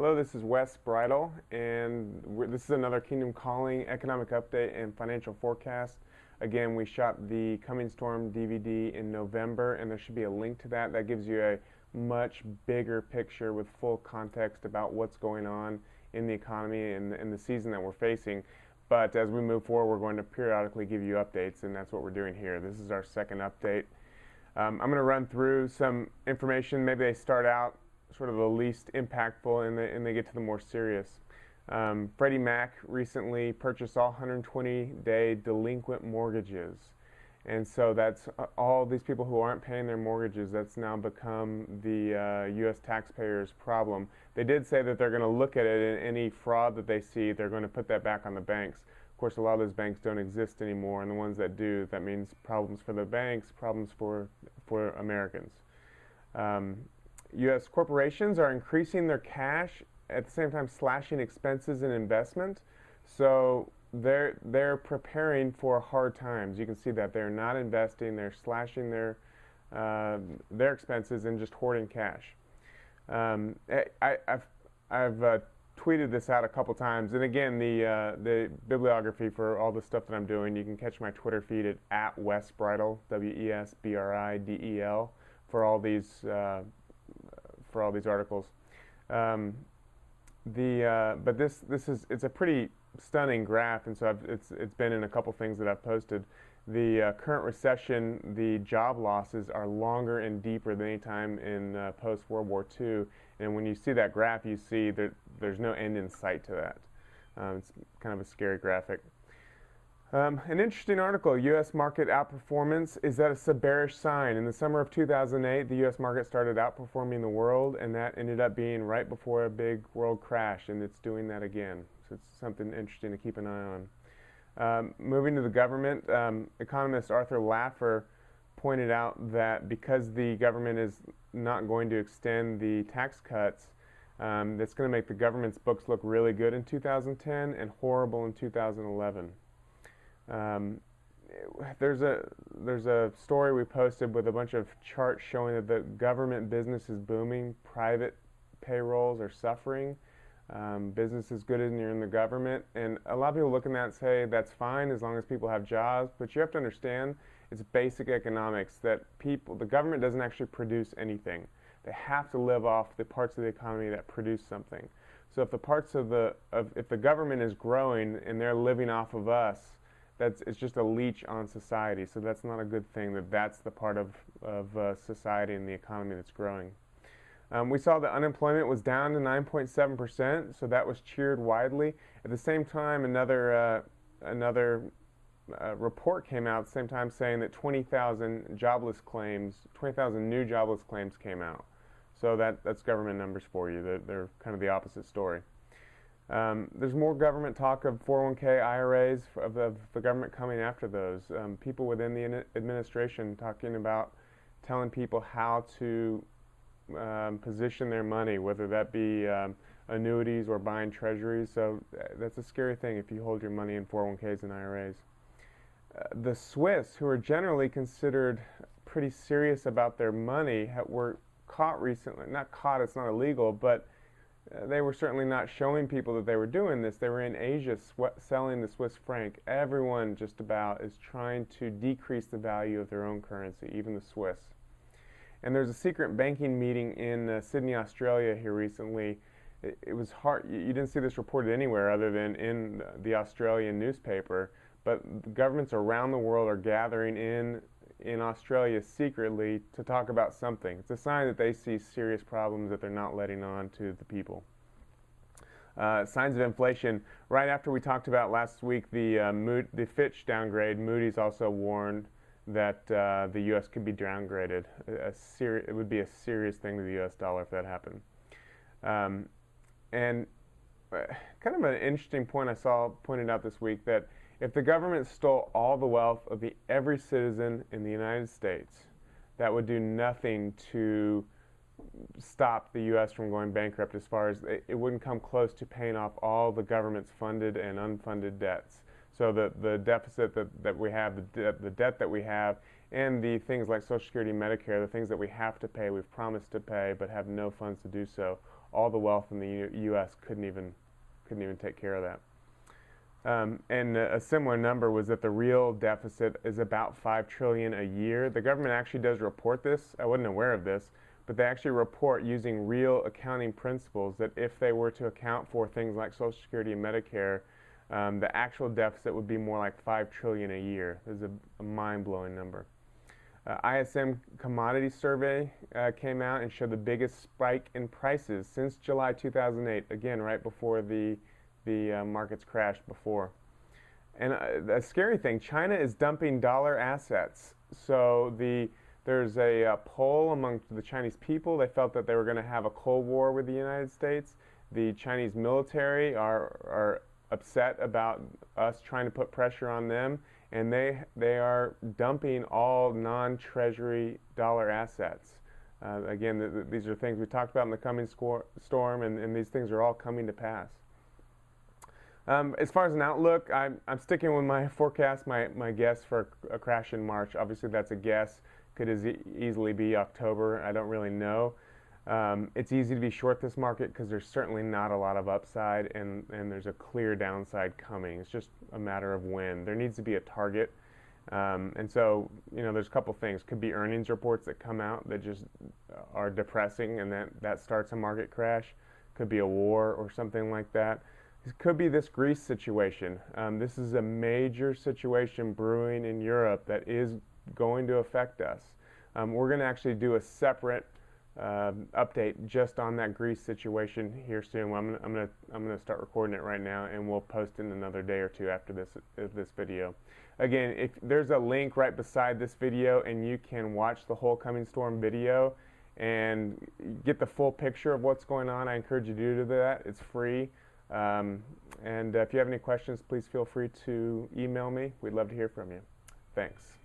Hello, this is Wes Bridle, and this is another Kingdom Calling economic update and financial forecast. Again, we shot the Coming Storm DVD in November, and there should be a link to that. That gives you a much bigger picture with full context about what's going on in the economy and the season that we're facing. But as we move forward, we're going to periodically give you updates, and that's what we're doing here. This is our second update. I'm going to run through some information. Maybe they start out sort of the least impactful and they get to the more serious. Freddy Mac recently purchased all 120-day delinquent mortgages. And so that's all these people who aren't paying their mortgages. That's now become the U.S. taxpayers' problem. They did say that they're going to look at it, and any fraud that they see, they're going to put that back on the banks. Of course, a lot of those banks don't exist anymore, and the ones that do, that means problems for the banks, problems for Americans. U.S. corporations are increasing their cash at the same time slashing expenses and investment. So they're preparing for hard times. You can see that they're not investing; they're slashing their expenses and just hoarding cash. I've tweeted this out a couple times, and again, the bibliography for all the stuff that I'm doing, you can catch my Twitter feed at Wesbridel, WESBRIDEL, for all these articles. But it's a pretty stunning graph, and so it's been in a couple things that I've posted. The current recession, the job losses are longer and deeper than any time in post-World War II. And when you see that graph, you see that there's no end in sight to that. It's kind of a scary graphic. An interesting article, U.S. market outperformance, is that a bearish sign? In the summer of 2008, the U.S. market started outperforming the world, and that ended up being right before a big world crash, and it's doing that again. So it's something interesting to keep an eye on. Moving to the government, economist Arthur Laffer pointed out that because the government is not going to extend the tax cuts, that's going to make the government's books look really good in 2010 and horrible in 2011. There's a story we posted with a bunch of charts showing that the government business is booming, private payrolls are suffering, business is good when you're in the government, and a lot of people look at that and say that's fine as long as people have jobs, but you have to understand it's basic economics that the government doesn't actually produce anything. They have to live off the parts of the economy that produce something. So if if the government is growing and they're living off of us, it's just a leech on society. So that's not a good thing. That's the part of society and the economy that's growing. We saw that unemployment was down to 9.7%, so that was cheered widely. At the same time, another report came out at the same time saying that 20,000 new jobless claims came out. So that's government numbers for you. They're kind of the opposite story. There's more government talk of 401k IRAs, of the government coming after those. People within the administration talking about telling people how to position their money, whether that be annuities or buying treasuries. So that's a scary thing if you hold your money in 401ks and IRAs. The Swiss, who are generally considered pretty serious about their money, were caught recently. Not caught, it's not illegal, but they were certainly not showing people that they were doing this. They were in Asia selling the Swiss franc. Everyone just about is trying to decrease the value of their own currency, even the Swiss. And there's a secret banking meeting in Sydney, Australia here recently. It was hard. You didn't see this reported anywhere other than in the Australian newspaper. But governments around the world are gathering in Australia secretly to talk about something. It's a sign that they see serious problems that they're not letting on to the people. Signs of inflation. Right after we talked about last week the Fitch downgrade, Moody's also warned that the U.S. could be downgraded. It would be a serious thing to the U.S. dollar if that happened. And kind of an interesting point I saw pointed out this week, that if the government stole all the wealth of every citizen in the United States, that would do nothing to stop the U.S. from going bankrupt. As far as it wouldn't come close to paying off all the government's funded and unfunded debts. So the deficit that we have, the debt that we have, and the things like Social Security, Medicare, the things that we have to pay, we've promised to pay, but have no funds to do so, all the wealth in the U.S. couldn't even take care of that. And a similar number was that the real deficit is about $5 trillion a year. The government actually does report this. I wasn't aware of this, but they actually report using real accounting principles that if they were to account for things like Social Security and Medicare, the actual deficit would be more like $5 trillion a year. This is a mind-blowing number. ISM commodity survey came out and showed the biggest spike in prices since July 2008. Again, right before the markets crashed before. And a scary thing, China is dumping dollar assets. So there's a poll among the Chinese people. They felt that they were going to have a Cold War with the United States. The Chinese military are upset about us trying to put pressure on them, and they are dumping all non-treasury dollar assets. Again, these are things we talked about in the coming storm, and these things are all coming to pass. As far as an outlook, I'm sticking with my forecast, my guess for a crash in March. Obviously, that's a guess. Could easily be October. I don't really know. It's easy to be short this market because there's certainly not a lot of upside, and there's a clear downside coming. It's just a matter of when. There needs to be a target. And so, there's a couple things. Could be earnings reports that come out that just are depressing, and that starts a market crash. Could be a war or something like that. It could be this Greece situation. This is a major situation brewing in Europe that is going to affect us. We're going to actually do a separate update just on that Greece situation here soon. Well, I'm going to start recording it right now, and we'll post in another day or two after this video. Again, if there's a link right beside this video, and you can watch the whole coming storm video and get the full picture of what's going on, I encourage you to do that. It's free. And if you have any questions, please feel free to email me. We'd love to hear from you. Thanks.